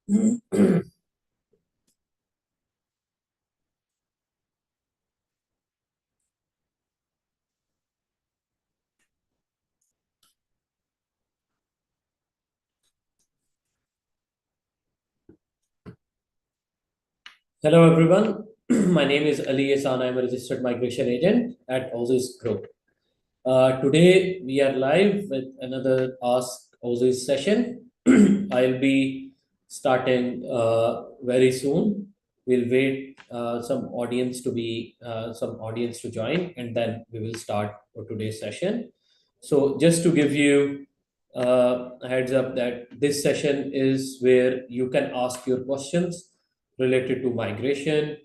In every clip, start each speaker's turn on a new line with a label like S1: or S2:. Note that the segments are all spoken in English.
S1: Hello, everyone. My name is Ali Ehsan. I'm a registered migration agent at Aussizz Group. Today, we are live with another Ask Aussizz session. I'll be starting very soon. We'll wait some audience to join, and then we will start for today's session. So, just to give you a heads up that this session is where you can ask your questions related to migration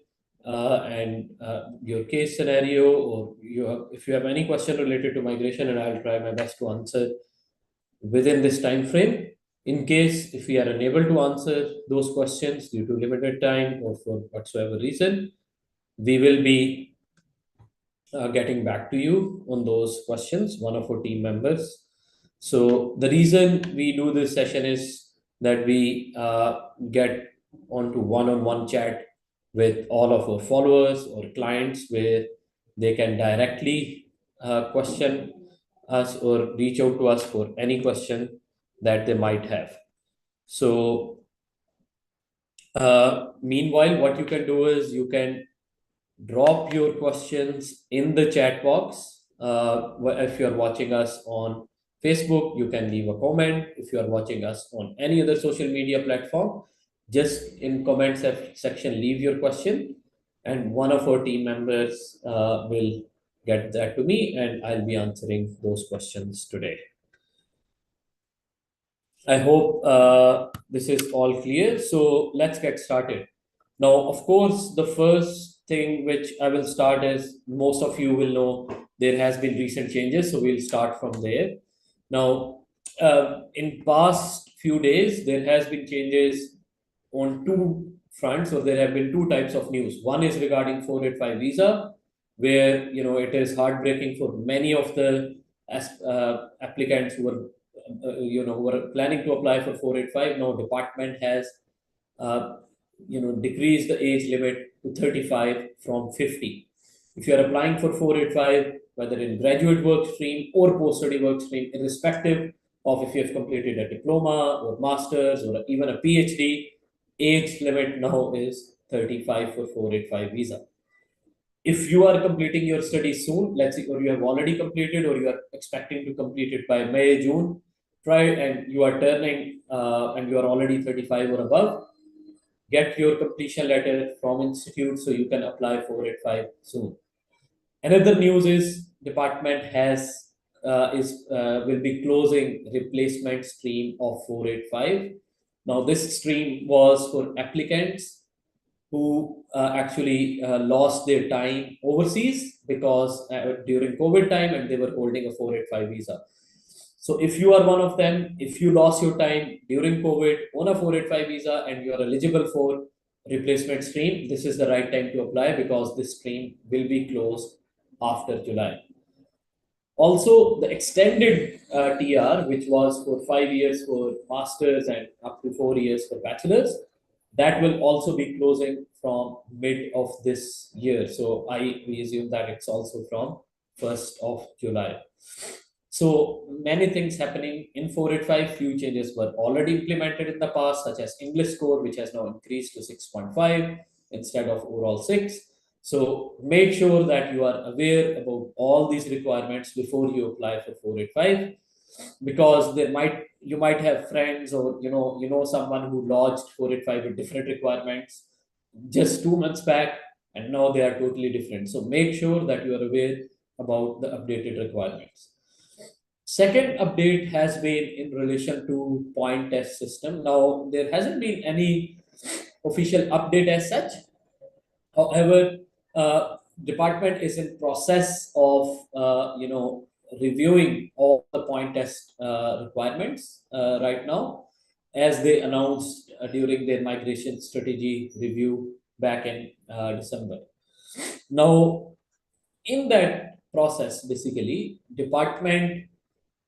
S1: and your case scenario, or if you have any question related to migration, and I'll try my best to answer within this time frame. In case if we are unable to answer those questions due to limited time or for whatsoever reason, we will be getting back to you on those questions, one of our team members. So the reason we do this session is that we get onto one-on-one chat with all of our followers or clients where they can directly question us or reach out to us for any question that they might have. So meanwhile, what you can do is you can drop your questions in the chat box. If you're watching us on Facebook, you can leave a comment. If you are watching us on any other social media platform, just in comment section, leave your question, and one of our team members will get that to me, and I'll be answering those questions today. I hope this is all clear. So let's get started. Now, of course, the first thing which I will start is most of you will know there has been recent changes. So we'll start from there. Now, in past few days, there has been changes on two fronts, or there have been two types of news. One is regarding 485 visa, where it is heartbreaking for many of the applicants who were who are planning to apply for 485. Now department has uh, decreased the age limit to 35 from 50. If you are applying for 485, whether in graduate work stream or post-study work stream, irrespective of if you have completed a diploma or master's or even a PhD, age limit now is 35 for 485 visa. If you are completing your studies soon, let's say, or you have already completed, or you are expecting to complete it by May, June, try, and you are turning and you are already 35 or above, get your completion letter from institute so you can apply 485 soon. Another news is department has is will be closing replacement stream of 485. Now this stream was for applicants who actually lost their time overseas because during COVID time, and they were holding a 485 visa. So if you are one of them, if you lost your time during COVID on a 485 visa and you are eligible for replacement stream, this is the right time to apply because this stream will be closed after July. Also, the extended TR, which was for 5 years for masters and up to 4 years for bachelors, that will also be closing from mid of this year. So we assume that it's also from 1st of July. So many things happening in 485. Few changes were already implemented in the past, such as English score, which has now increased to 6.5 instead of overall 6. So make sure that you are aware about all these requirements before you apply for 485, because you might have friends, or someone who lodged 485 with different requirements just 2 months back, and now they are totally different. So make sure that you are aware about the updated requirements. Second update has been in relation to point test system. Now there hasn't been any official update as such. However, department is in process of reviewing all the point test requirements right now, as they announced during their migration strategy review back in December. Now, in that process, basically, department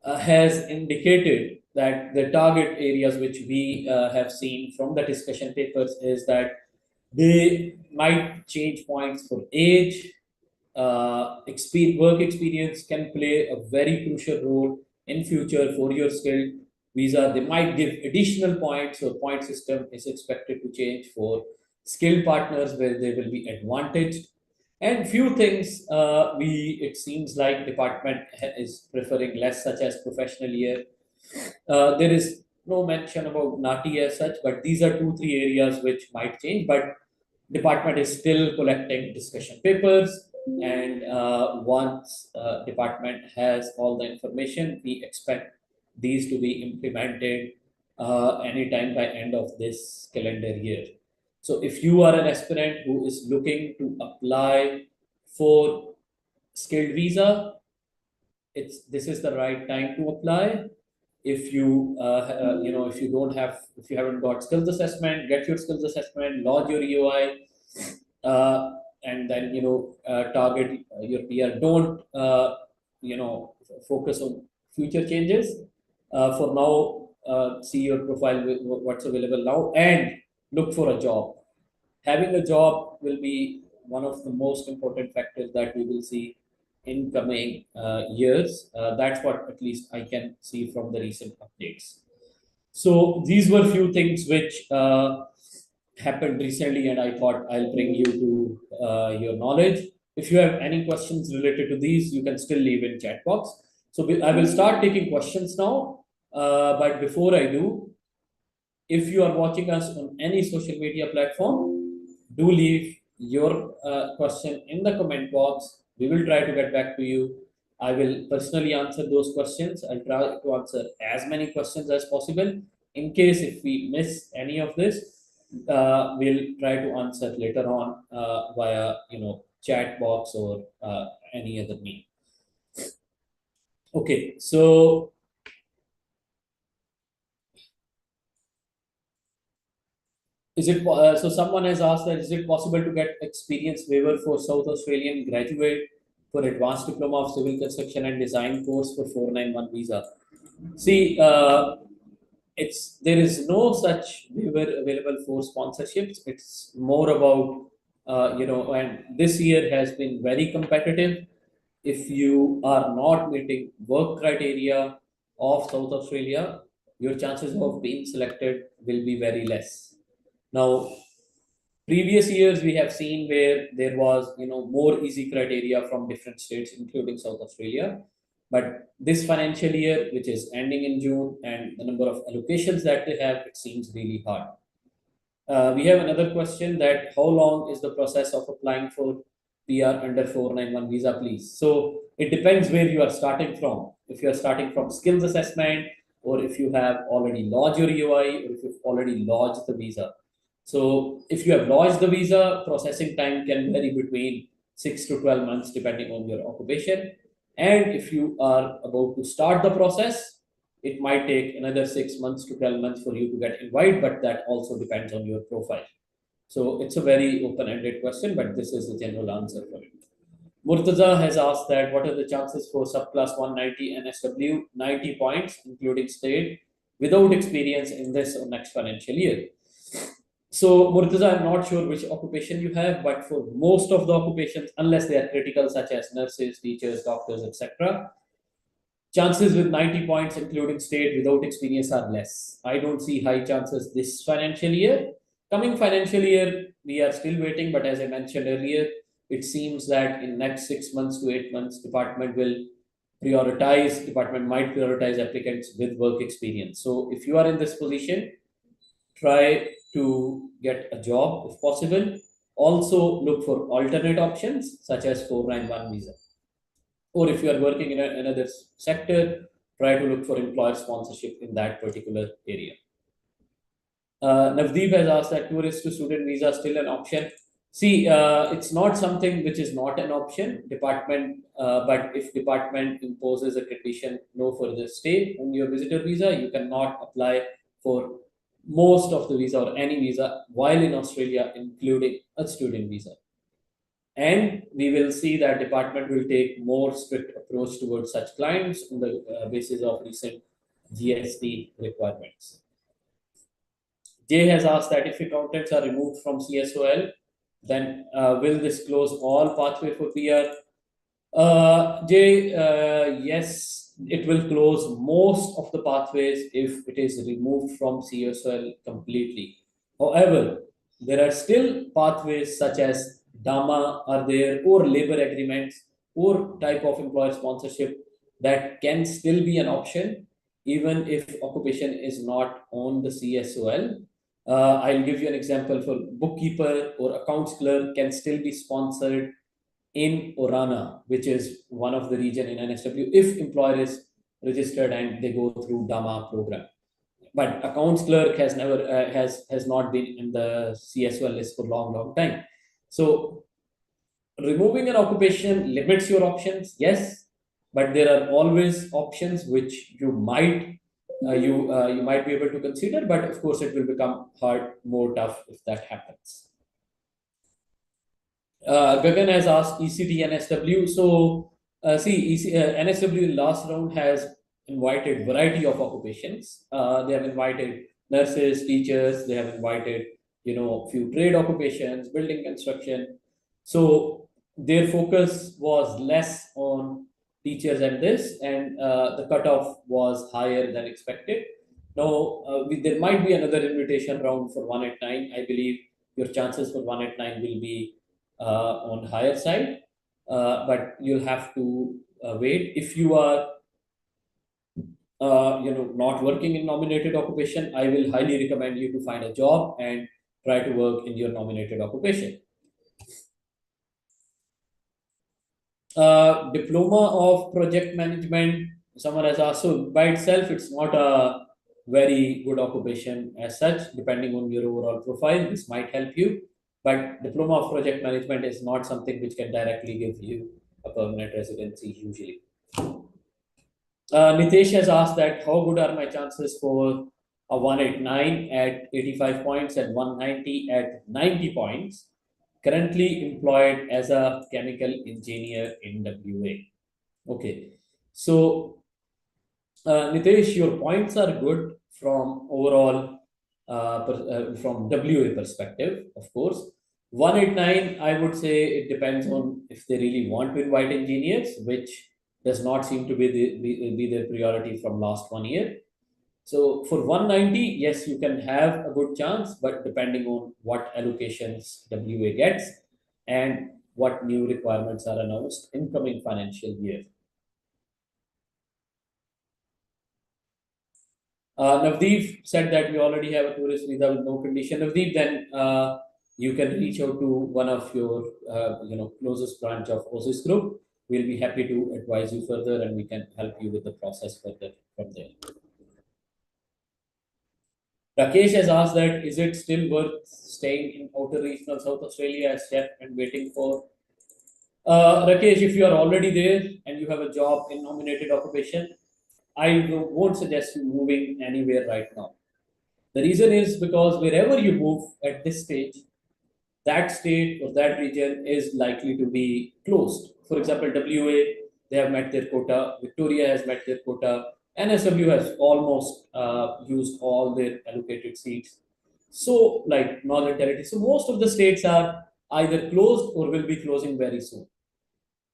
S1: has indicated that the target areas which we have seen from the discussion papers is that they might change points for age. Work experience can play a very crucial role in future for your skilled visa. They might give additional points, so point system is expected to change for skilled partners where they will be advantaged. And few things it seems like department is preferring less, such as professional year. There is no mention about NATI as such, but these are two, three areas which might change. But department is still collecting discussion papers, and once department has all the information, we expect these to be implemented anytime by end of this calendar year. So if you are an aspirant who is looking to apply for skilled visa, this is the right time to apply. If you if you don't have, if you haven't got skills assessment, get your skills assessment, lodge your EOI, and then target your PR. Don't focus on future changes. For now, see your profile with what's available now and look for a job. Having a job will be one of the most important factors that we will see in coming years. That's what at least I can see from the recent updates. So these were few things which happened recently, and I thought I'll bring you to your knowledge. If you have any questions related to these, you can still leave in chat box. So I will start taking questions now. But before I do, if you are watching us on any social media platform, do leave your question in the comment box. We will try to get back to you. I will personally answer those questions. I'll try to answer as many questions as possible. In case if we miss any of this, we'll try to answer later on via chat box or any other means. Okay, so so someone has asked that is it possible to get experience waiver for South Australian graduate for advanced diploma of civil construction and design course for 491 visa? See, there is no such waiver available for sponsorships. It's more about and this year has been very competitive. If you are not meeting work criteria of South Australia, your chances of being selected will be very less. Now, previous years we have seen where there was more easy criteria from different states, including South Australia. But this financial year, which is ending in June, and the number of allocations that they have, it seems really hard. We have another question that how long is the process of applying for PR under 491 visa, please? So it depends where you are starting from. If you are starting from skills assessment, or if you have already lodged your EOI, or if you've already lodged the visa. So if you have lodged the visa, processing time can vary between 6 to 12 months depending on your occupation. And if you are about to start the process, it might take another 6 months to 12 months for you to get invited, but that also depends on your profile. So it's a very open-ended question, but this is the general answer for it. Murtaza has asked that what are the chances for subclass 190 NSW 90 points, including state, without experience in this or next financial year? So, Murtaza, I'm not sure which occupation you have, but for most of the occupations, unless they are critical, such as nurses, teachers, doctors, etc., chances with 90 points, including state, without experience are less. I don't see high chances this financial year. Coming financial year, we are still waiting, but as I mentioned earlier, it seems that in next 6 months to 8 months, department might prioritize applicants with work experience. So if you are in this position, try to get a job if possible. Also look for alternate options such as 491 visa. Or if you are working in another sector, try to look for employer sponsorship in that particular area. Navdeep has asked that tourist to student visa is still an option. See, it's not something which is not an option, but if department imposes a condition no further stay on your visitor visa, you cannot apply for most of the visa or any visa while in Australia, including a student visa. And we will see that department will take more strict approach towards such clients on the basis of recent GST requirements. Jay has asked that if accountants are removed from CSOL, then will this close all pathway for PR? Jay, yes, it will close most of the pathways if it is removed from CSOL completely. However, there are still pathways such as DAMA are there, or labor agreements, or type of employer sponsorship that can still be an option even if occupation is not on the CSOL. I'll give you an example for bookkeeper or accounts clerk can still be sponsored in Orana, which is one of the region in NSW, if employer is registered and they go through DAMA program. But accounts clerk has never has not been in the CSOL list for long time. So removing an occupation limits your options, yes, but there are always options which you might be able to consider, but of course it will become more tough if that happens. Gagan has asked ECT NSW. So, NSW last round has invited variety of occupations. They have invited nurses, teachers. They have invited few trade occupations, building construction. So their focus was less on teachers and this, and the cutoff was higher than expected. Now there might be another invitation round for 189. I believe your chances for 189 will be on higher side, but you'll have to wait. If you are not working in nominated occupation, I will highly recommend you to find a job and try to work in your nominated occupation. Diploma of project management, someone has asked. So by itself it's not a very good occupation as such. Depending on your overall profile, this might help you, but diploma of project management is not something which can directly give you a permanent residency usually. Nitesh has asked that how good are my chances for a 189 at 85 points and 190 at 90 points, currently employed as a chemical engineer in WA. Okay, so Nitesh, your points are good from overall from WA perspective, of course. 189, I would say it depends on if they really want to invite engineers, which does not seem to be their priority from last 1 year. So for 190, yes, you can have a good chance, but depending on what allocations WA gets and what new requirements are announced in coming financial year. Navdeep said that we already have a tourist visa with no condition. Navdeep, then you can reach out to one of your closest branch of Aussizz Group. We'll be happy to advise you further, and we can help you with the process further from there. Rakesh has asked that is it still worth staying in outer regional South Australia as chef and waiting for Rakesh, if you are already there and you have a job in nominated occupation, I won't suggest you moving anywhere right now. The reason is because wherever you move at this stage, that state or that region is likely to be closed. For example, WA, they have met their quota, Victoria has met their quota, NSW has almost used all their allocated seats. So, like Northern Territory. So, most of the states are either closed or will be closing very soon.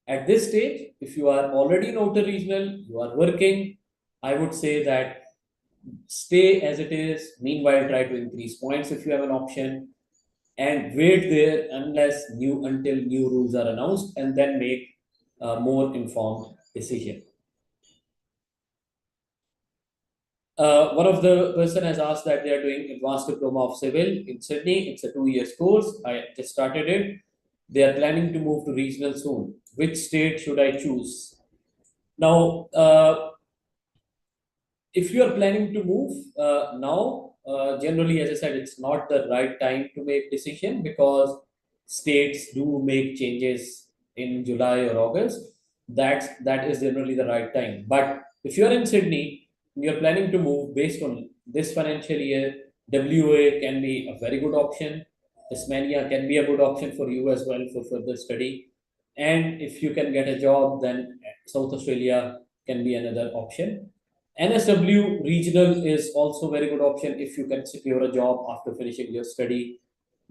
S1: At this stage, if you are already in outer regional, you are working, I would say that stay as it is. Meanwhile, try to increase points if you have an option, and wait there until new rules are announced, and then make a more informed decision. One of the person has asked that they are doing advanced diploma of civil in Sydney. It's a 2 year course. I just started it. They are planning to move to regional soon. Which state should I choose? Now, if you are planning to move now, generally, as I said, it's not the right time to make decision because states do make changes in July or August. That is generally the right time. But if you are in Sydney and you're planning to move based on this financial year, WA can be a very good option. Tasmania can be a good option for you as well for further study. And if you can get a job, then South Australia can be another option. NSW regional is also very good option if you can secure a job after finishing your study.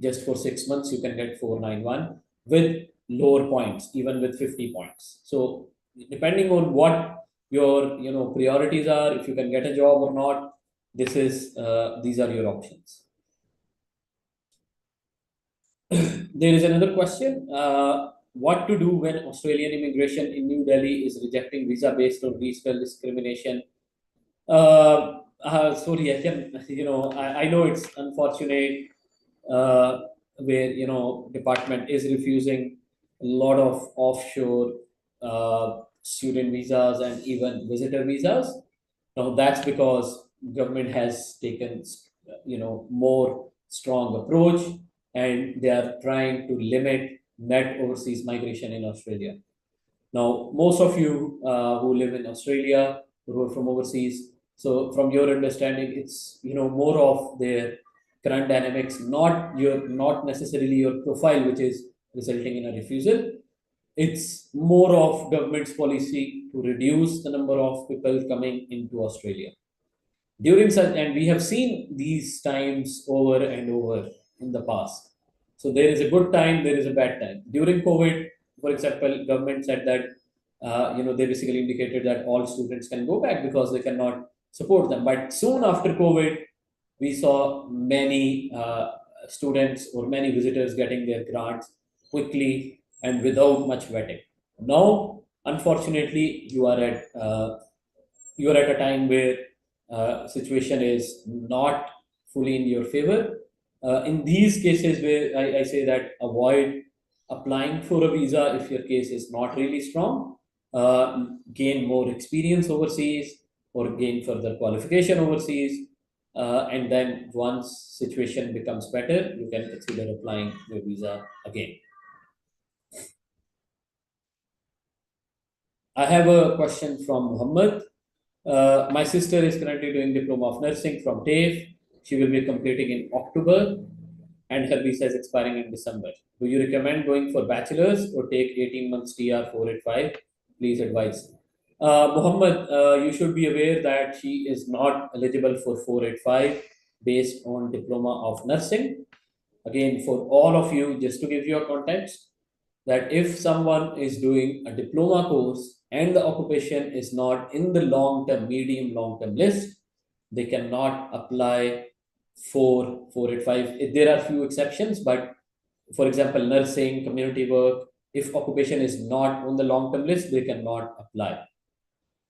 S1: Just for 6 months, you can get 491 with lower points, even with 50 points. So depending on what your priorities are, if you can get a job or not, these are your options. There is another question. What to do when Australian immigration in New Delhi is rejecting visa based on regional discrimination? Sorry, I can, I know it's unfortunate uh, where, department is refusing a lot of offshore student visas and even visitor visas. Now that's because government has taken, more strong approach, and they are trying to limit net overseas migration in Australia. Now, most of you who live in Australia, who are from overseas, so from your understanding, it's more of their current dynamics, not necessarily your profile, which is resulting in a refusal. It's more of government's policy to reduce the number of people coming into Australia during such, and we have seen these times over and over in the past. So there is a good time, there is a bad time. During COVID, for example, government said that they basically indicated that all students can go back because they cannot support them. But soon after COVID, we saw many students or many visitors getting their grants quickly and without much vetting. Now, unfortunately, you are at a time where situation is not fully in your favor. In these cases, where I say that avoid applying for a visa if your case is not really strong, gain more experience overseas or gain further qualification overseas, and then once situation becomes better, you can consider applying your visa again. I have a question from Muhammad. My sister is currently doing diploma of nursing from TAFE. She will be completing in October, and her visa is expiring in December. Do you recommend going for bachelor's or take 18 months TR 485? Please advise. Muhammad, you should be aware that she is not eligible for 485 based on diploma of nursing. Again, for all of you, just to give you a context, that if someone is doing a diploma course and the occupation is not in the long term, medium long term list, they cannot apply for 485. There are few exceptions, but for example, nursing, community work, if occupation is not on the long term list, they cannot apply.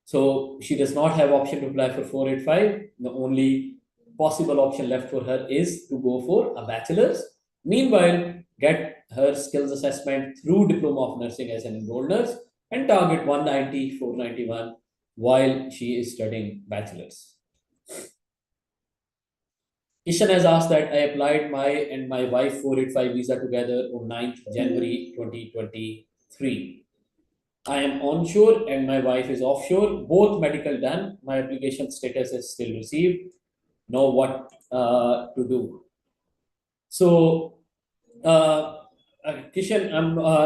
S1: So she does not have option to apply for 485. The only possible option left for her is to go for a bachelor's. Meanwhile, get her skills assessment through diploma of nursing as an enrolled nurse and target 190, 491 while she is studying bachelor's. Ishan has asked that I applied my and my wife 485 visa together on 9th January 2023. I am onshore and my wife is offshore. Both medical done. My application status is still received. Know what to do. So, Kishan,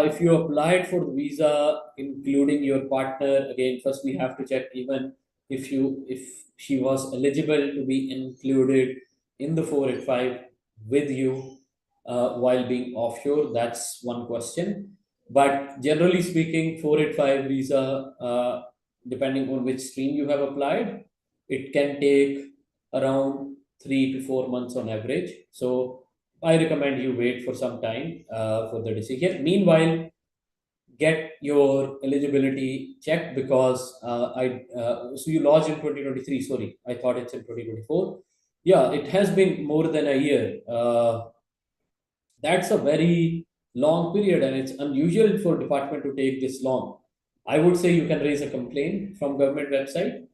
S1: if you applied for the visa, including your partner, again, first we have to check even if she was eligible to be included in the 485 with you while being offshore. That's one question. But generally speaking, 485 visa, depending on which stream you have applied, it can take around 3 to 4 months on average. So I recommend you wait for some time for the decision. Meanwhile, get your eligibility checked because so you lodged in 2023. Sorry, I thought it's in 2024. Yeah, it has been more than a year. That's a very long period, and it's unusual for department to take this long. I would say you can raise a complaint from government website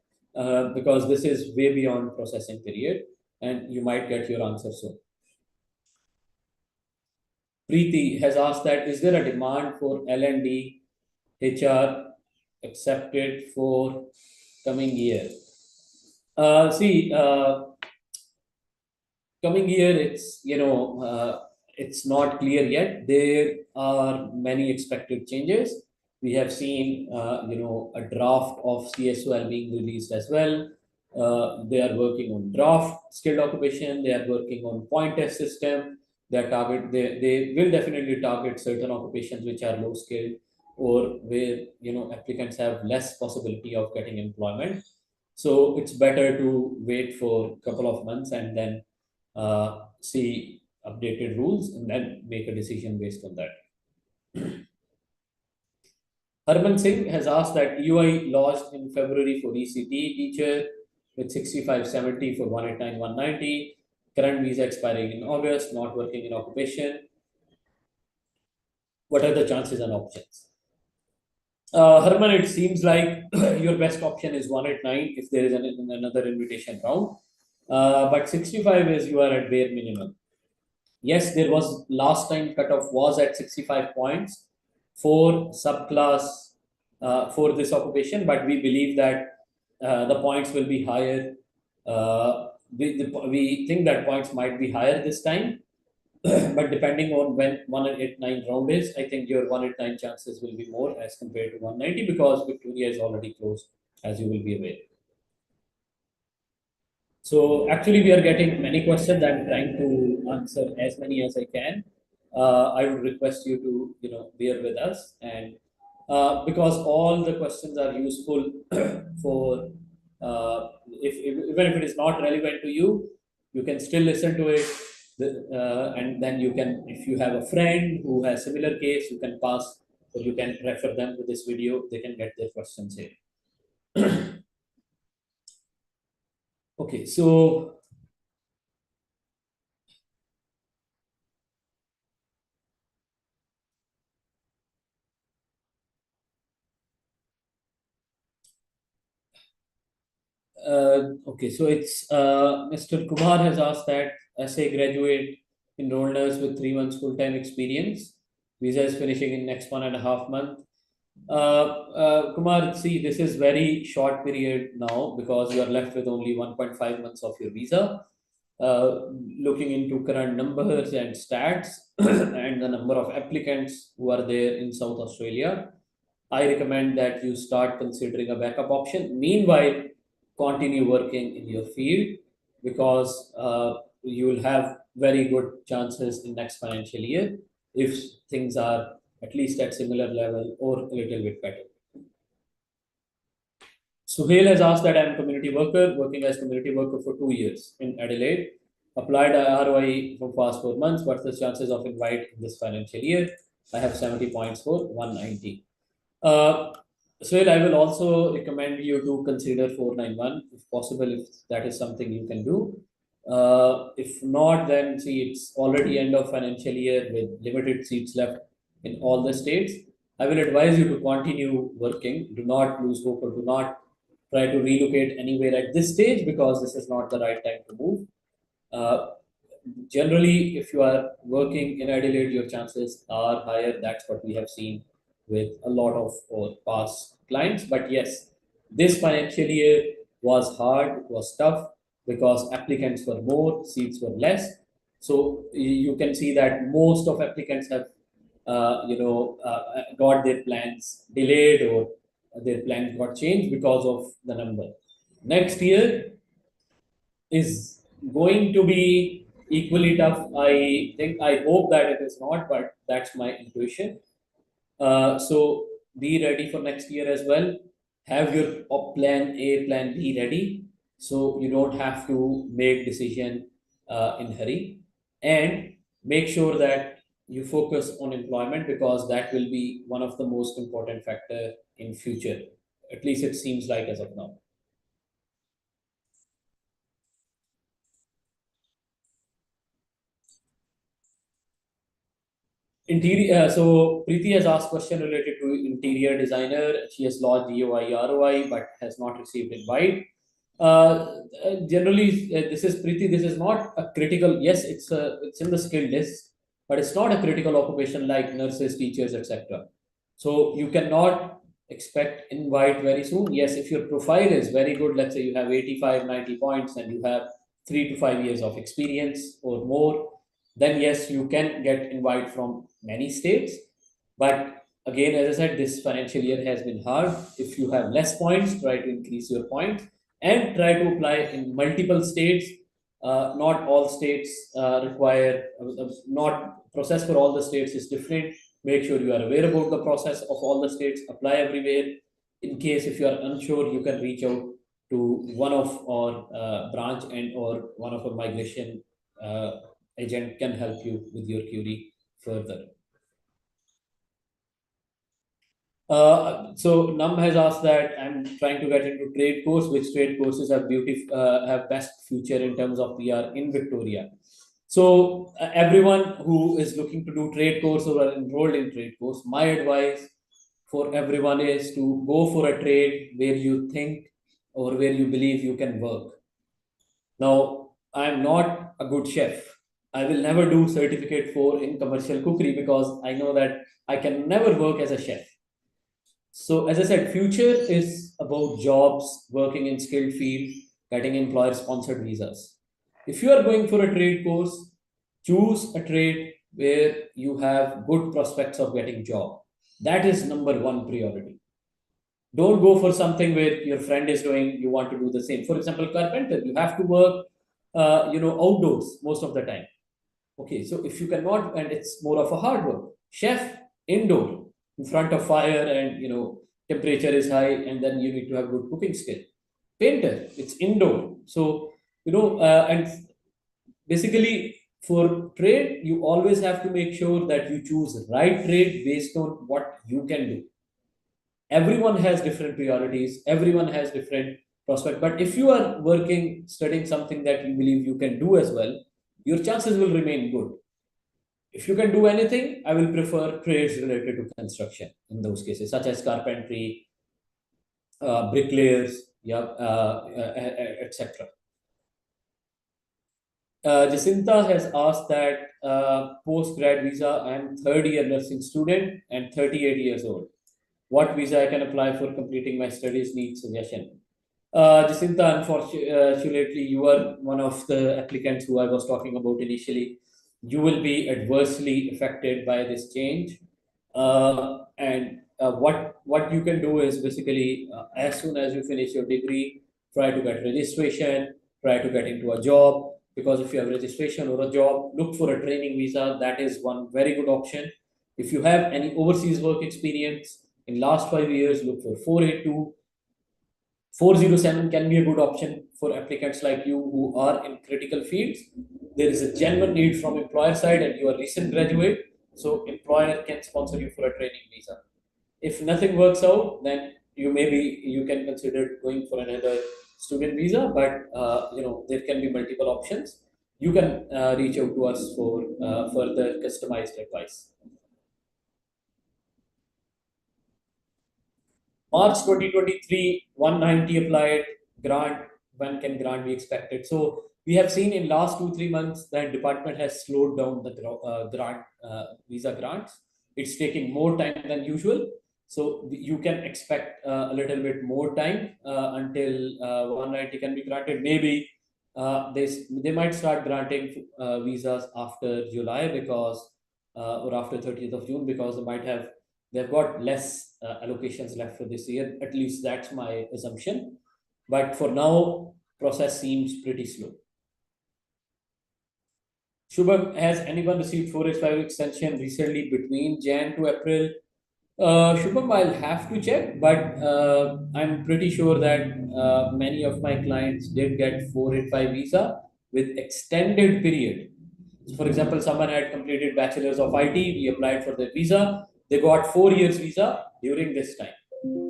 S1: because this is way beyond processing period, and you might get your answer soon. Preeti has asked that is there a demand for L&D HR accepted for coming year? See, coming year, it's not clear yet. There are many expected changes. We have seen, a draft of CSOL being released as well. They are working on draft skilled occupation. They are working on point test system. They will definitely target certain occupations which are low skilled or where applicants have less possibility of getting employment. So it's better to wait for a couple of months and then see updated rules and then make a decision based on that. Harman Singh has asked that UI lodged in February for ECT teacher with 6570 for 189 190, current visa expiring in August, not working in occupation. What are the chances and options? Harman, it seems like your best option is 189 if there is another invitation round. But 65 is you are at bare minimum. Yes, there was last time cutoff was at 65 points for subclass for this occupation, but we believe that the points will be higher. We think that points might be higher this time, but depending on when 189 round is, I think your 189 chances will be more as compared to 190 because Victoria is already closed, as you will be aware. So actually, we are getting many questions. I'm trying to answer as many as I can. I would request you to bear with us, and because all the questions are useful for even if it is not relevant to you, you can still listen to it, and then you can, if you have a friend who has similar case, you can pass or you can refer them to this video. They can get their questions here. Okay, so okay, so it's Mr. Kumar has asked that as a graduate enrolled nurse with 3 months full-time experience, visa is finishing in next 1.5 month. Kumar, see, this is very short period now because you are left with only 1.5 months of your visa. Looking into current numbers and stats and the number of applicants who are there in South Australia, I recommend that you start considering a backup option. Meanwhile, continue working in your field because you will have very good chances in next financial year if things are at least at similar level or a little bit better. Suhail has asked that I am a community worker, working as community worker for 2 years in Adelaide. Applied ROI for past 4 months. What's the chances of invite in this financial year? I have 70 points for 190. Suhail, I will also recommend you to consider 491 if possible, if that is something you can do. If not, then see, it's already end of financial year with limited seats left in all the states. I will advise you to continue working. Do not lose hope or do not try to relocate anywhere at this stage because this is not the right time to move. Uh, Generally, if you are working in Adelaide, your chances are higher. That's what we have seen with a lot of our past clients. But yes, this financial year was hard, it was tough because applicants were more, seats were less. So you can see that most of applicants have, got their plans delayed or their plans got changed because of the number. Next year is going to be equally tough. I hope that it is not, but that's my intuition. So be ready for next year as well. Have your plan A, plan B ready, so you don't have to make decision in hurry, and make sure that you focus on employment because that will be one of the most important factor in future. At least it seems like as of now. Interior. So Preeti has asked question related to interior designer. She has lodged DOI ROI but has not received invite. Generally, this is Preeti. This is not a critical. Yes, it's in the skill list, but it's not a critical occupation like nurses, teachers, etc. So you cannot expect invite very soon. Yes, if your profile is very good, let's say you have 85, 90 points and you have 3 to 5 years of experience or more, then yes, you can get invite from many states. But again, as I said, this financial year has been hard. If you have less points, try to increase your points. and try to apply in multiple states. Not all states require, not process for all the states is different. Make sure you are aware about the process of all the states, apply everywhere. In case if you are unsure, you can reach out to one of our branch and or one of our migration agent can help you with your query further. So Num has asked that I'm trying to get into trade course. Which trade courses have best future in terms of PR in Victoria? So everyone who is looking to do trade course or are enrolled in trade course, my advice for everyone is to go for a trade where you think or where you believe you can work. Now, I'm not a good chef. I will never do certificate 4 in commercial cookery because I know that I can never work as a chef. So as I said, future is about jobs, working in skilled field, getting employer sponsored visas. If you are going for a trade course, choose a trade where you have good prospects of getting job. That is number one priority. Don't go for something where your friend is doing, you want to do the same. For example, carpenter, you have to work, outdoors most of the time. Okay, so if you cannot, and it's more of a hard work. Chef, indoor, in front of fire, and temperature is high, and then you need to have good cooking skill. Painter, it's indoor. So and basically for trade, you always have to make sure that you choose right trade based on what you can do. Everyone has different priorities. Everyone has different prospect. But if you are working, studying something that you believe you can do as well, your chances will remain good. If you can do anything, I will prefer trades related to construction in those cases, such as carpentry, bricklayers, yeah, etc. Jacinta has asked that post-grad visa, I am third year nursing student and 38 years old. What visa I can apply for completing my studies? Need suggestion. Jacinta, unfortunately, you are one of the applicants who I was talking about initially. You will be adversely affected by this change. And what you can do is basically, as soon as you finish your degree, try to get registration, try to get into a job. Because if you have registration or a job, look for a training visa. That is one very good option. If you have any overseas work experience in last 5 years, look for 482. 407 can be a good option for applicants like you who are in critical fields. There is a genuine need from employer side and you are recent graduate, so employer can sponsor you for a training visa. If nothing works out, then you can consider going for another student visa, but there can be multiple options. You can reach out to us for further customized advice. March 2023, 190 applied grant. When can grant be expected? So we have seen in last 2-3 months that department has slowed down the grant visa grants. It's taking more time than usual. So you can expect a little bit more time until 190 can be granted. Maybe they might start granting visas after July because or after 30th of June because they've got less allocations left for this year. At least that's my assumption. But for now, process seems pretty slow. Shubham, has anyone received 485 extension recently between Jan to April? Shubham, I'll have to check, but I'm pretty sure that many of my clients did get 485 visa with extended period. So for example, someone had completed bachelor's of IT, we applied for the visa, they got 4 years visa during this time.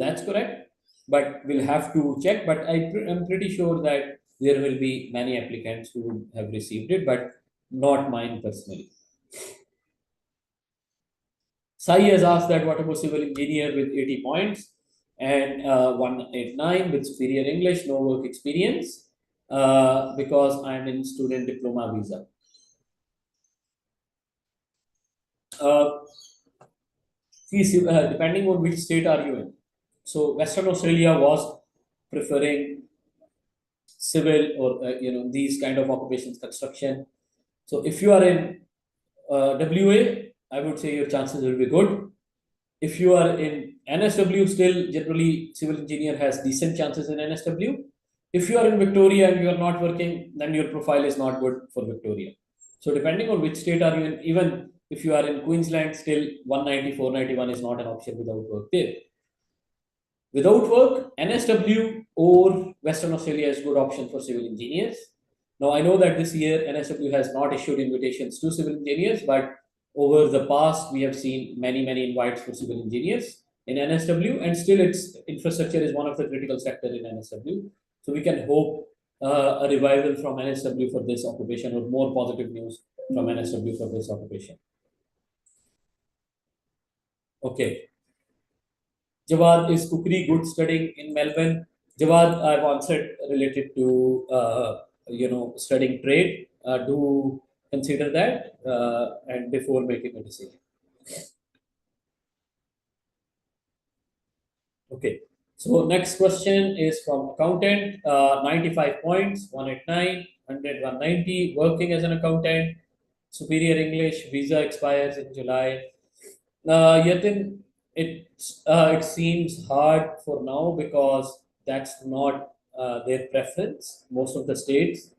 S1: That's correct, but we'll have to check. But I'm pretty sure that there will be many applicants who have received it, but not mine personally. Sai has asked that what about civil engineer with 80 points and 189 with superior English, no work experience because I'm in student diploma visa. Depending on which state are you in. So Western Australia was preferring civil or these kind of occupations, construction. So if you are in WA, I would say your chances will be good. If you are in NSW, still generally civil engineer has decent chances in NSW. If you are in Victoria and you are not working, then your profile is not good for Victoria. So depending on which state are you in, even if you are in Queensland, still 190, 491 is not an option without work there. Without work, NSW or Western Australia is a good option for civil engineers. Now, I know that this year NSW has not issued invitations to civil engineers, but over the past, we have seen many invites for civil engineers in NSW, and still its infrastructure is one of the critical sector in NSW. So we can hope a revival from NSW for this occupation, or more positive news from NSW for this occupation. Okay. Jawad, is Kukri good studying in Melbourne? Jawad, I've answered related to studying trade. Do consider that and before making a decision. Okay. So next question is from accountant. 95 points, 189, 100, 190. Working as an accountant. Superior English visa expires in July. Yatin, it seems hard for now because that's not their preference. Most of the states.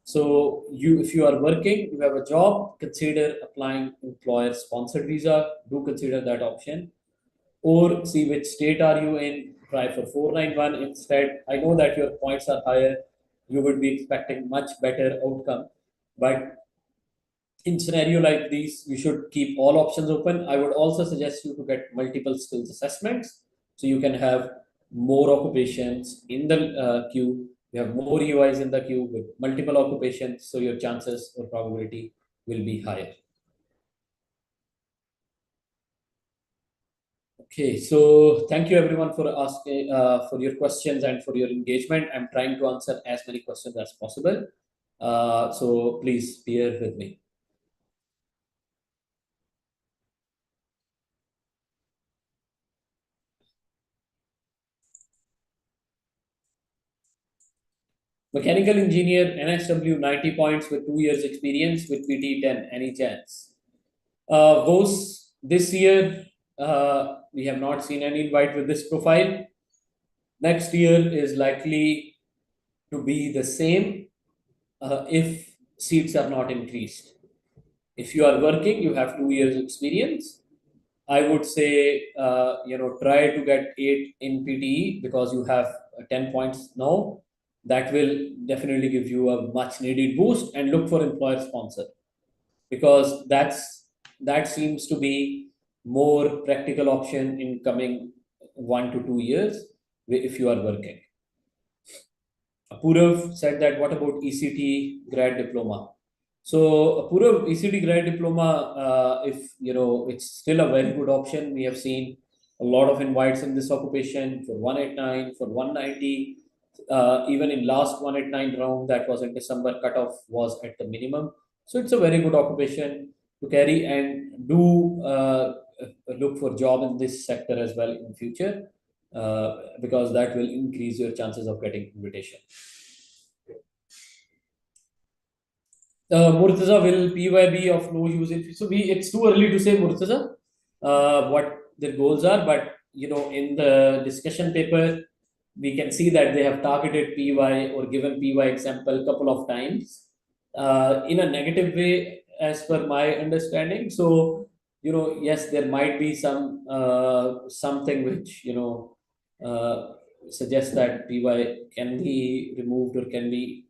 S1: So if you are working, you have a job, consider applying employer-sponsored visa. Do consider that option, or see which state are you in. Try for 491 instead. I know that your points are higher. You would be expecting much better outcome, but in scenario like these, you should keep all options open. I would also suggest you to get multiple skills assessments so you can have more occupations in the queue. You have more UIs in the queue with multiple occupations, so your chances or probability will be higher. Okay, so thank you everyone for asking for your questions and for your engagement. I'm trying to answer as many questions as possible. So please bear with me. Mechanical engineer, NSW 90 points with 2 years experience with PT 10. Any chance? Those this year, we have not seen any invite with this profile. Next year is likely to be the same if seats are not increased. If you are working, you have 2 years experience. I would say, try to get 8 in PTE because you have 10 points now. That will definitely give you a much needed boost, and look for employer sponsor because that seems to be more practical option in coming 1 to 2 years if you are working. Apurav said that what about ECT grad diploma? So Apurav, ECT grad diploma, if it's still a very good option. We have seen a lot of invites in this occupation for 189, for 190. Even in last 189 round, that was in December, cutoff was at the minimum. So it's a very good occupation to carry, and do look for job in this sector as well in future, because that will increase your chances of getting invitation. Murtaza, will PY be of no use in future? So it's too early to say, Murtaza, what their goals are, but in the discussion paper, we can see that they have targeted PY or given PY example a couple of times in a negative way, as per my understanding. So yes, there might be something which uh, suggests that PY can be removed, or can be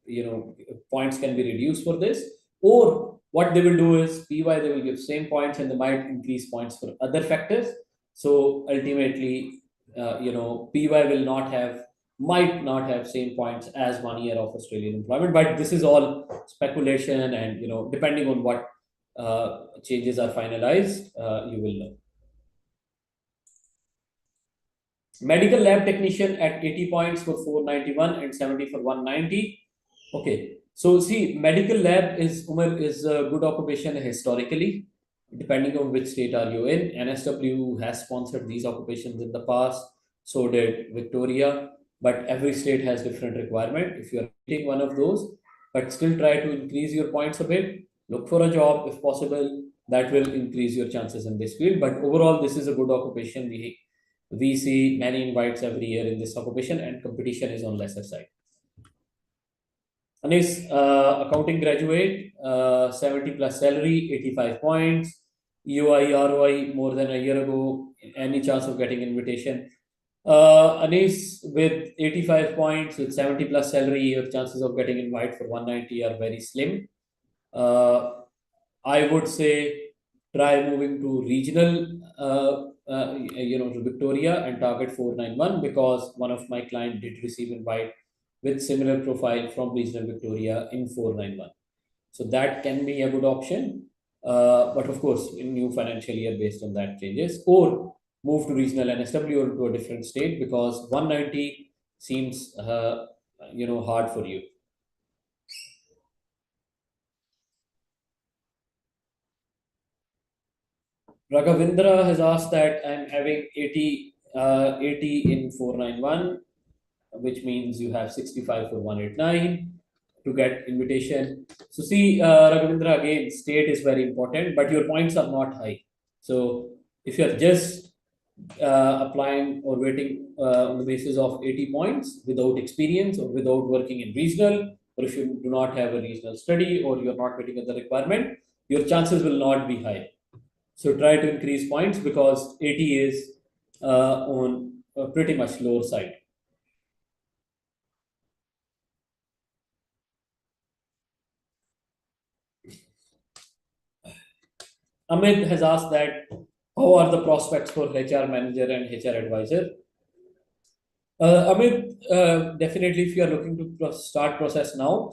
S1: points can be reduced for this. Or what they will do is PY, they will give same points and they might increase points for other factors. So ultimately, PY will not have might not have same points as 1 year of Australian employment, but this is all speculation, and depending on what changes are finalized, you will know. Medical lab technician at 80 points for 491 and 70 for 190. Okay, so see, medical lab is Umar is a good occupation historically, depending on which state are you in. NSW has sponsored these occupations in the past, so did Victoria, but every state has different requirement. If you are taking one of those, but still try to increase your points a bit, look for a job if possible. That will increase your chances in this field. But overall, this is a good occupation. We see many invites every year in this occupation, and competition is on lesser side. Anis, accounting graduate, 70 plus salary, 85 points, EOI, ROI more than a year ago, any chance of getting invitation? Anis, with 85 points, with 70 plus salary, your chances of getting invite for 190 are very slim. Uh, I would say try moving to regional, to Victoria and target 491 because one of my client did receive invite with similar profile from regional Victoria in 491. So that can be a good option. But of course, in new financial year, based on that changes, or move to regional NSW or to a different state because 190 seems hard for you. Raghavindra has asked that I'm having 80 in 491, which means you have 65 for 189 to get invitation. So see, Raghavindra, again, state is very important, but your points are not high. So if you're just applying or waiting on the basis of 80 points without experience or without working in regional, or if you do not have a regional study or you're not meeting the requirement, your chances will not be high. So try to increase points because 80 is on a pretty much lower side. Amit has asked that how are the prospects for HR manager and HR advisor? Amit, definitely if you are looking to start process now,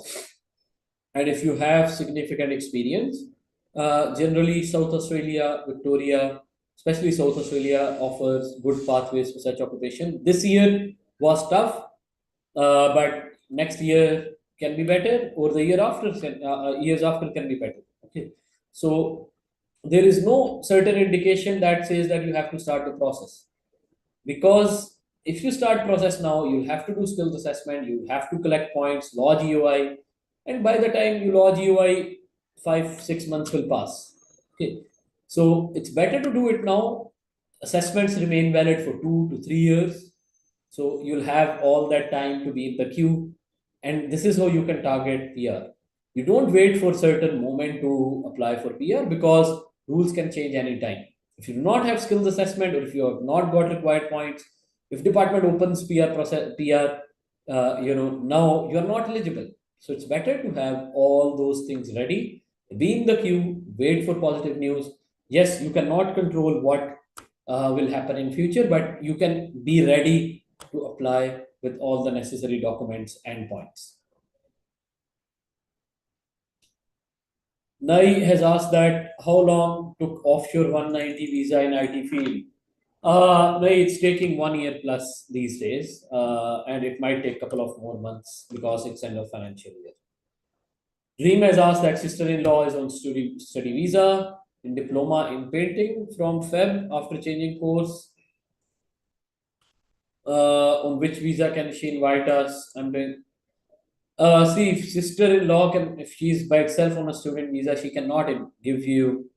S1: and if you have significant experience, generally South Australia, Victoria, especially South Australia offers good pathways for such occupation. This year was tough, but next year can be better, or the year after, years after can be better. Okay, so there is no certain indication that says that you have to start the process because if you start process now, you'll have to do skills assessment, you have to collect points, lodge EOI, and by the time you lodge EOI, 5 6 months will pass. Okay, so it's better to do it now. Assessments remain valid for 2 to 3 years, so you'll have all that time to be in the queue, and this is how you can target PR. You don't wait for certain moment to apply for PR because rules can change anytime. If you do not have skills assessment or if you have not got required points, if department opens PR process PR, now you are not eligible. So it's better to have all those things ready, be in the queue, wait for positive news. Yes, you cannot control what will happen in future, but you can be ready to apply with all the necessary documents and points. Nai has asked that how long took offshore 190 visa in IT field? No, it's taking 1 year plus these days, and it might take a couple of more months because it's end of financial year. Dream has asked that sister-in-law is on study visa in diploma in painting from Feb after changing course. On which visa can she invite us? I'm doing. See, if sister-in-law can, if she's by itself on a student visa, she cannot give you,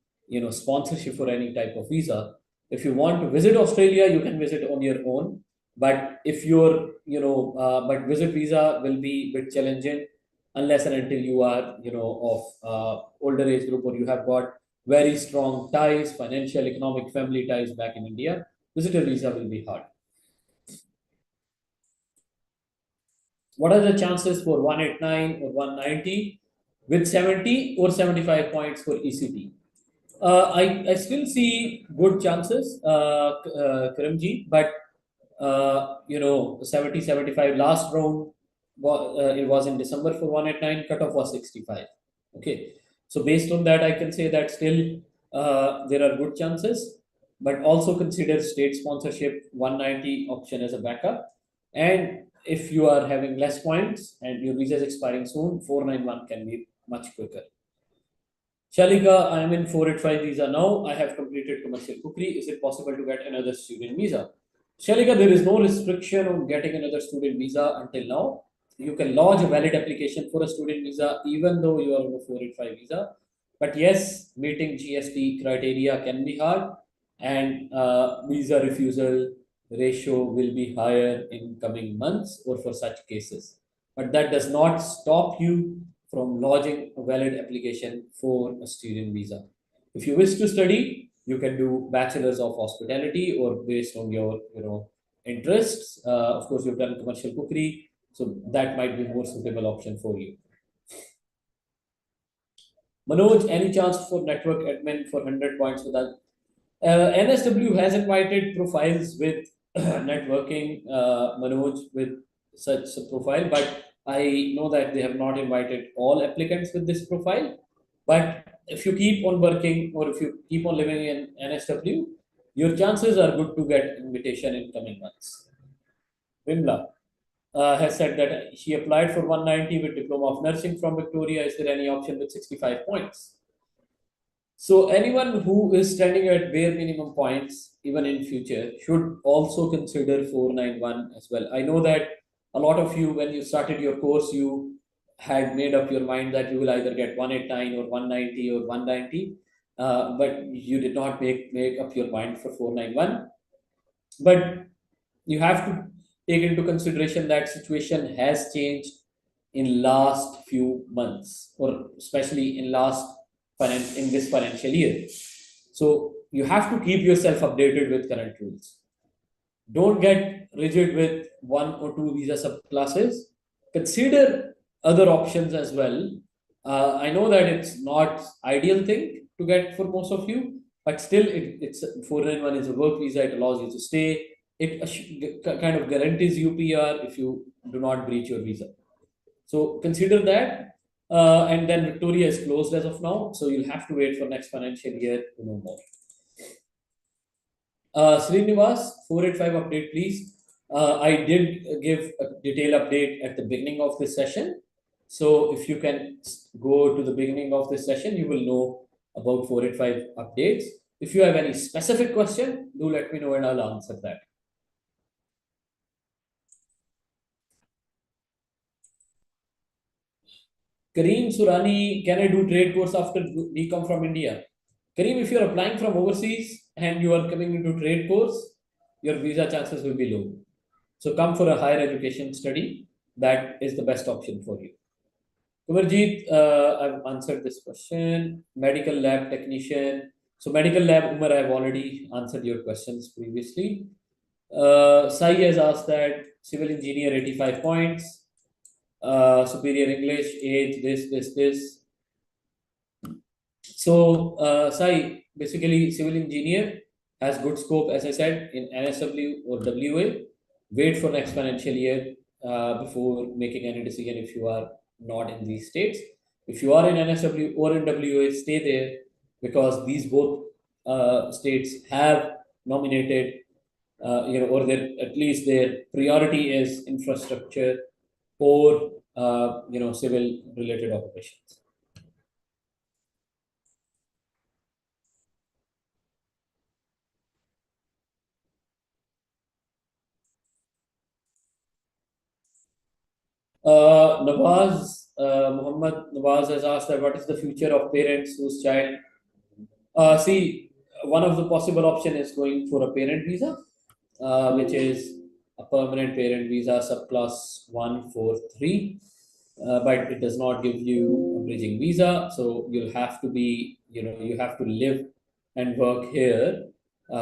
S1: sponsorship for any type of visa. If you want to visit Australia, you can visit on your own. But if you're, but visit visa will be a bit challenging unless and until you are, of older age group or you have got very strong ties, financial, economic, family ties back in India. Visitor visa will be hard. What are the chances for 189 or 190 with 70 or 75 points for ECT? I still see good chances, Karimji, but 70, 75 last round, it was in December for 189, cutoff was 65. Okay, so based on that, I can say that still there are good chances, but also consider state sponsorship 190 option as a backup. And if you are having less points and your visa is expiring soon, 491 can be much quicker. Shalika, I am in 485 visa now. I have completed commercial cookery. Is it possible to get another student visa? Shalika, there is no restriction on getting another student visa until now. You can lodge a valid application for a student visa even though you are on a 485 visa. But yes, meeting GST criteria can be hard, and visa refusal ratio will be higher in coming months or for such cases. but that does not stop you from lodging a valid application for a student visa. If you wish to study, you can do bachelor's of hospitality or based on your interests. Of course, you've done commercial cookery, so that might be more suitable option for you. Manoj, any chance for network admin for 100 points with us? NSW has invited profiles with networking, Manoj, with such a profile, but I know that they have not invited all applicants with this profile. But if you keep on working or if you keep on living in NSW, your chances are good to get invitation in coming months. Vimla has said that she applied for 190 with diploma of nursing from Victoria. Is there any option with 65 points? So anyone who is standing at bare minimum points, even in future, should also consider 491 as well. I know that a lot of you, when you started your course, you had made up your mind that you will either get 189 or 190 or 190, but you did not make up your mind for 491. But you have to take into consideration that situation has changed in last few months, or especially in this financial year. So you have to keep yourself updated with current rules. Don't get rigid with one or two visa subclasses. Consider other options as well. I know that it's not ideal thing to get for most of you, but still, it's 491 is a work visa. It allows you to stay. It kind of guarantees you PR if you do not breach your visa. So consider that. And then Victoria is closed as of now, so you'll have to wait for next financial year to know more. Srinivas, 485 update, please. I did give a detailed update at the beginning of this session. So if you can go to the beginning of this session, you will know about 485 updates. If you have any specific question, do let me know and I'll answer that. Kareem Surani, can I do trade course after we come from India? Kareem, if you're applying from overseas and you are coming into trade course, your visa chances will be low. So come for a higher education study. That is the best option for you. Kumarjeet, I've answered this question. Medical lab technician. So medical lab, Umar, I've already answered your questions previously. Sai has asked that civil engineer 85 points. Superior English, age, this. So, Sai, basically, civil engineer has good scope, as I said, in NSW or WA. Wait for next financial year before making any decision if you are not in these states. If you are in NSW or in WA, stay there because these both states have nominated, or their at least their priority is infrastructure or civil related operations. Muhammad Nawaz has asked that what is the future of parents whose child. See, one of the possible option is going for a parent visa, which is a permanent parent visa subclass 143, but it does not give you a bridging visa. So you'll have to be, you have to live and work here.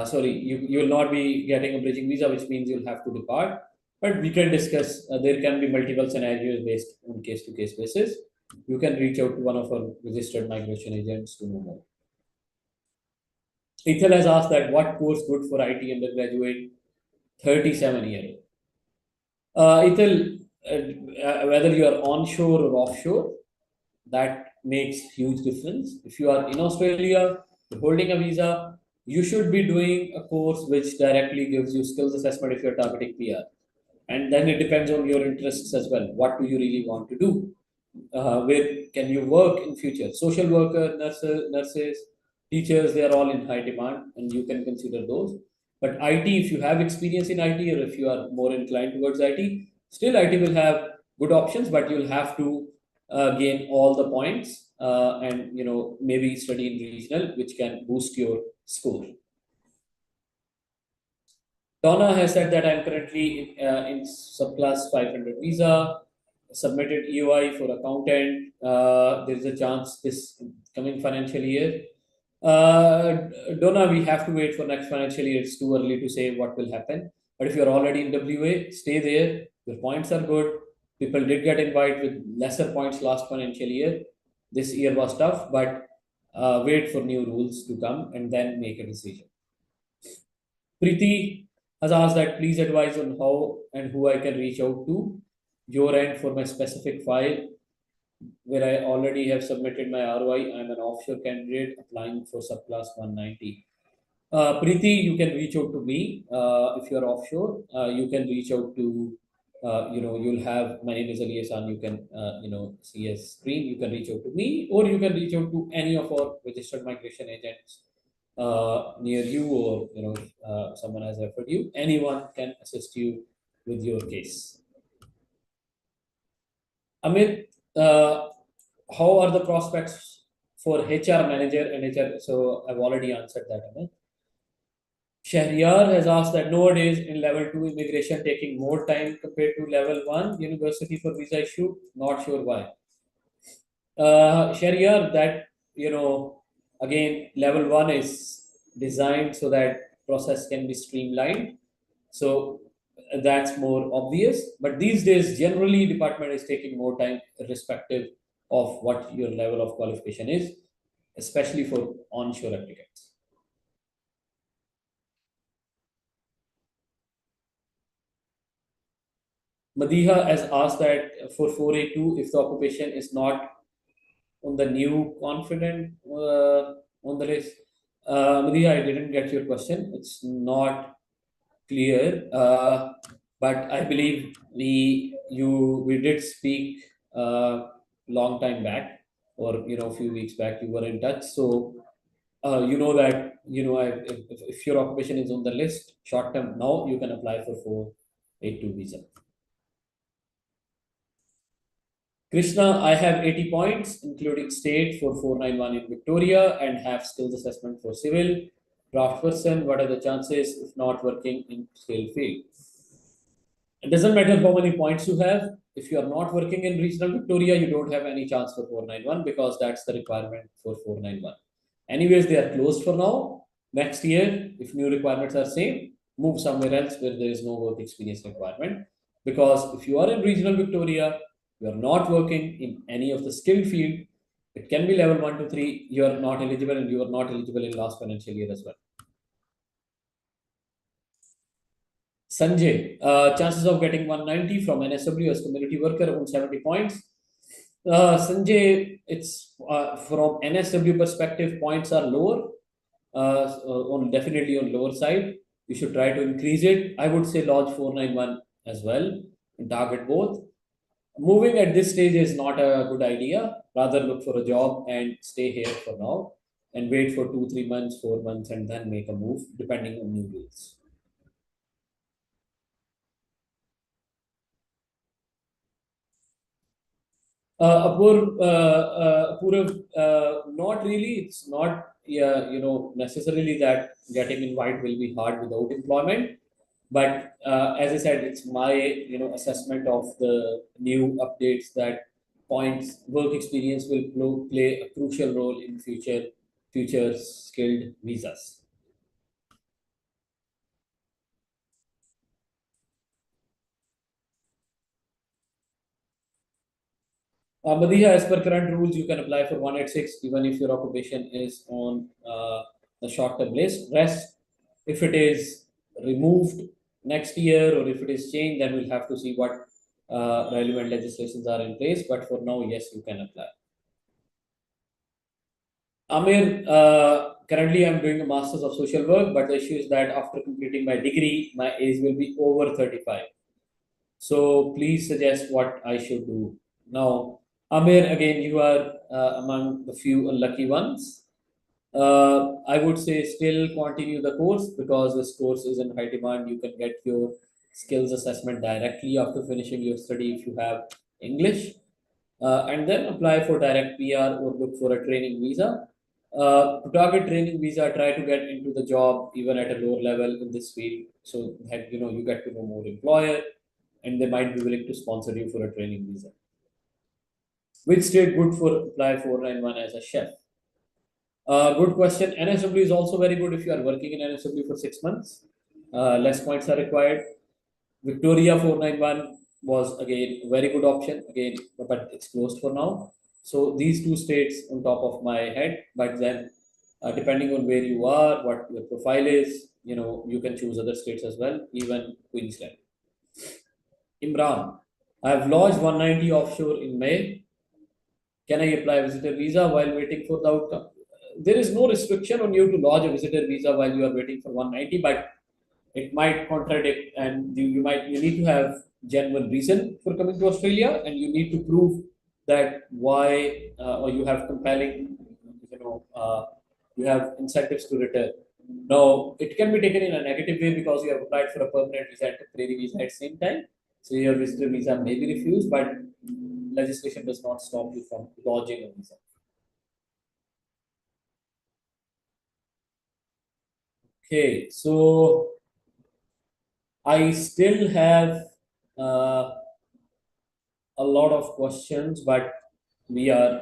S1: Sorry, you will not be getting a bridging visa, which means you'll have to depart. But we can discuss. There can be multiple scenarios based on case to case basis. You can reach out to one of our registered migration agents to know more. Ethel has asked that what course good for IT undergraduate 37-year. Ethel, whether you are onshore or offshore, that makes huge difference. If you are in Australia, you're holding a visa, you should be doing a course which directly gives you skills assessment if you're targeting PR. And then it depends on your interests as well. What do you really want to do? Where can you work in future? Social worker, nurses, teachers, they are all in high demand and you can consider those. But IT, if you have experience in IT or if you are more inclined towards IT, still IT will have good options, but you'll have to gain all the points and maybe study in regional, which can boost your score. Donna has said that I'm currently in subclass 500 visa. submitted EOI for accountant. There is a chance this coming financial year. Donna, we have to wait for next financial year. It's too early to say what will happen. But if you're already in WA, stay there. Your points are good. People did get invited with lesser points last financial year. This year was tough, but wait for new rules to come and then make a decision. Preeti has asked that please advise on how and who I can reach out to your end for my specific file where I already have submitted my ROI. I'm an offshore candidate applying for subclass 190. Preeti, you can reach out to me if you're offshore. You can reach out to, you'll have, my name is Ali Ehsan. You can, see a screen. You can reach out to me, or you can reach out to any of our registered migration agents near you, or, someone has referred you. Anyone can assist you with your case. Amit, how are the prospects for HR manager and HR? So I've already answered that, Amit. Shahriyar has asked that nowadays in level 2 immigration taking more time compared to level 1 university for visa issue. Not sure why. Shahriyar, that, again, level 1 is designed so that process can be streamlined. So that's more obvious. But these days, generally, department is taking more time, irrespective of what your level of qualification is, especially for onshore applicants. Madiha has asked that for 482, if the occupation is not on the new confident on the list. Madiha, I didn't get your question. It's not clear, but I believe we did speak long time back, or a few weeks back. You were in touch, so you know that if your occupation is on the list short term now, you can apply for 482 visa. Krishna, I have 80 points, including state for 491 in Victoria, and have skills assessment for civil. Draft person, what are the chances if not working in skill field? It doesn't matter how many points you have. If you are not working in regional Victoria, you don't have any chance for 491 because that's the requirement for 491. Anyways, they are closed for now. Next year, if new requirements are same, move somewhere else where there is no work experience requirement. Because if you are in regional Victoria, you are not working in any of the skilled field, it can be level 1 to 3, you are not eligible, and you are not eligible in last financial year as well. Sanjay, chances of getting 190 from NSW as community worker on 70 points. Sanjay, it's from NSW perspective, points are lower, definitely on lower side. You should try to increase it. I would say lodge 491 as well and target both. Moving at this stage is not a good idea. Rather look for a job and stay here for now and wait for 2-3 months, 4 months, and then make a move depending on new rules. Not really. It's not, yeah, necessarily that getting invited will be hard without employment. But as I said, it's my assessment of the new updates that points work experience will play a crucial role in future skilled visas. Madiha, as per current rules, you can apply for 186 even if your occupation is on the short-term list. Rest, if it is removed next year or if it is changed, then we'll have to see what relevant legislations are in place. But for now, yes, you can apply. Amir, currently I'm doing a master's of social work, but the issue is that after completing my degree, my age will be over 35. So please suggest what I should do. Now, Amir, again, you are among the few unlucky ones. I would say still continue the course because this course is in high demand. You can get your skills assessment directly after finishing your study if you have English, and then apply for direct PR or look for a training visa. To target training visa, try to get into the job even at a lower level in this field, so that you get to know more employer, and they might be willing to sponsor you for a training visa. Which state good for apply 491 as a chef? Good question. NSW is also very good if you are working in NSW for 6 months. Less points are required. Victoria 491 was again a very good option again, but it's closed for now. So these two states on top of my head, but then depending on where you are, what your profile is, you can choose other states as well, even Queensland. Imran, I have lodged 190 offshore in May. Can I apply a visitor visa while waiting for the outcome? There is no restriction on you to lodge a visitor visa while you are waiting for 190, but it might contradict, and you need to have genuine reason for coming to Australia, and you need to prove that why, or you have compelling, you have incentives to return. Now, it can be taken in a negative way because you have applied for a permanent visa and temporary visa at the same time. So your visitor visa may be refused, but legislation does not stop you from lodging a visa. Okay, so I still have uh, a lot of questions, but we are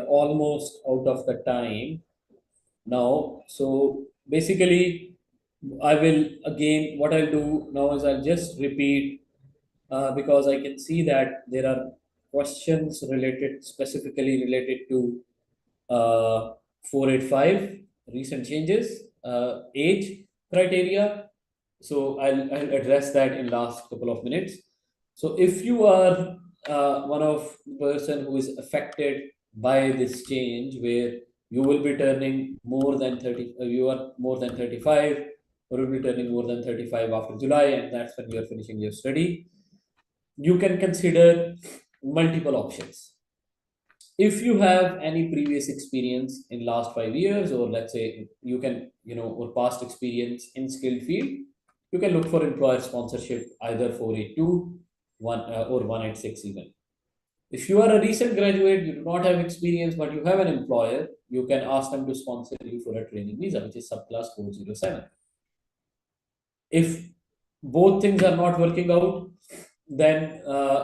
S1: almost out of the time now. So basically, I will again, what I'll do now is I'll just repeat because I can see that there are questions specifically related to 485 recent changes, age criteria. So I'll address that in last couple of minutes. So if you are one of the person who is affected by this change, where you will be turning more than 30, you are more than 35, or will be turning more than 35 after July, and that's when you are finishing your study, you can consider multiple options. If you have any previous experience in last 5 years, or let's say you can, or past experience in skilled field, you can look for employer sponsorship, either 482 or 186 even. If you are a recent graduate, you do not have experience, but you have an employer, you can ask them to sponsor you for a training visa, which is subclass 407. If both things are not working out, then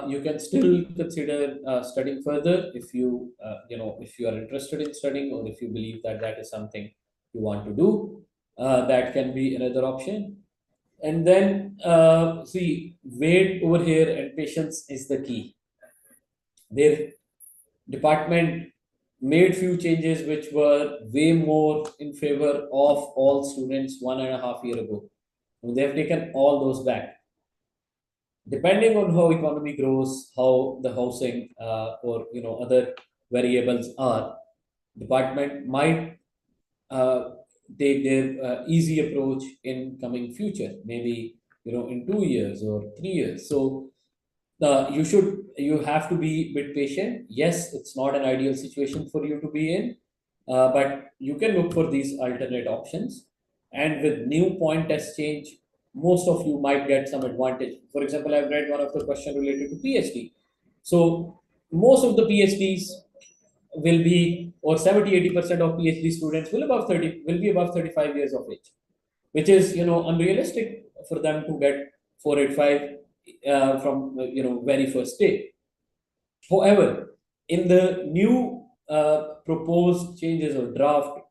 S1: you can still consider studying further if if you are interested in studying, or if you believe that that is something you want to do. That can be another option. And then see, wait over here, and patience is the key. Their department made few changes which were way more in favor of all students 1.5 year ago. They have taken all those back. Depending on how economy grows, how the housing or other variables are, department might uh, take their easy approach in coming future, maybe in 2 years or 3 years. So you have to be a bit patient. Yes, it's not an ideal situation for you to be in, but you can look for these alternate options. And with new point test change, most of you might get some advantage. For example, I've read one of the question related to PhD. So most of the PhDs will be, or 70-80% of PhD students will be above 35 years of age, which is unrealistic for them to get 485 from very first day. However, in the new proposed changes or draft,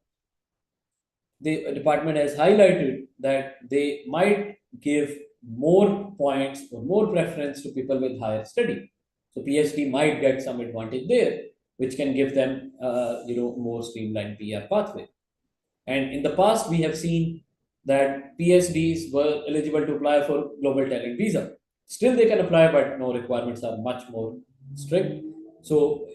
S1: the department has highlighted that they might give more points or more preference to people with higher study. So PhD might get some advantage there, which can give them more streamlined PR pathway. And in the past, we have seen that PhDs were eligible to apply for global talent visa. Still, they can apply, but no, requirements are much more strict. So,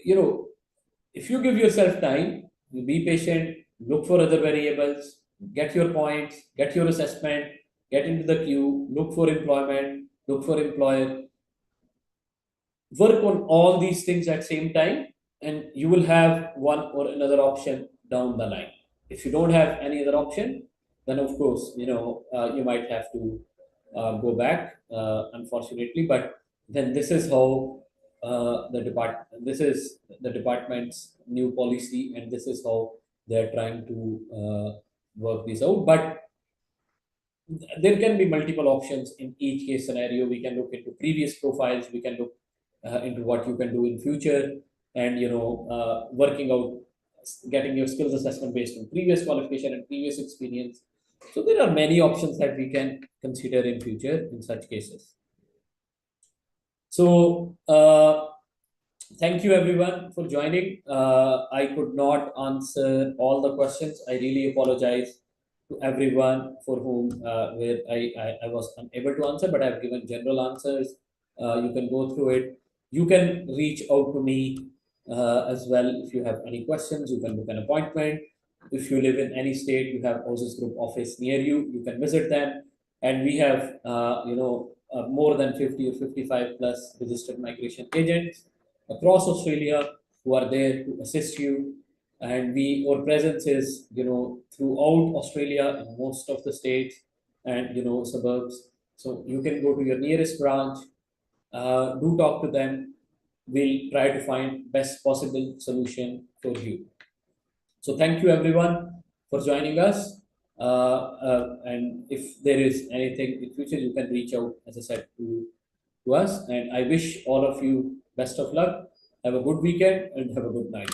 S1: if you give yourself time, you be patient, look for other variables, get your points, get your assessment, get into the queue, look for employment, look for employer, work on all these things at same time, and you will have one or another option down the line. If you don't have any other option, then of course you might have to go back, unfortunately. But then this is the department's new policy, and this is how they're trying to work this out. But there can be multiple options in each case scenario. We can look into previous profiles, we can look into what you can do in future. and working out, getting your skills assessment based on previous qualification and previous experience. So there are many options that we can consider in future in such cases. So thank you everyone for joining. I could not answer all the questions. I really apologize to everyone for whom where I was unable to answer, but I've given general answers. You can go through it. You can reach out to me as well if you have any questions. You can book an appointment. If you live in any state, you have Aussizz Group office near you. You can visit them, and we have more than 50 or 55 plus registered migration agents across Australia who are there to assist you. And our presence is throughout Australia in most of the states and suburbs. So you can go to your nearest branch, do talk to them. We'll try to find best possible solution for you. So thank you everyone for joining us. And if there is anything in future, you can reach out, as I said, to us. And I wish all of you best of luck. Have a good weekend and have a good night.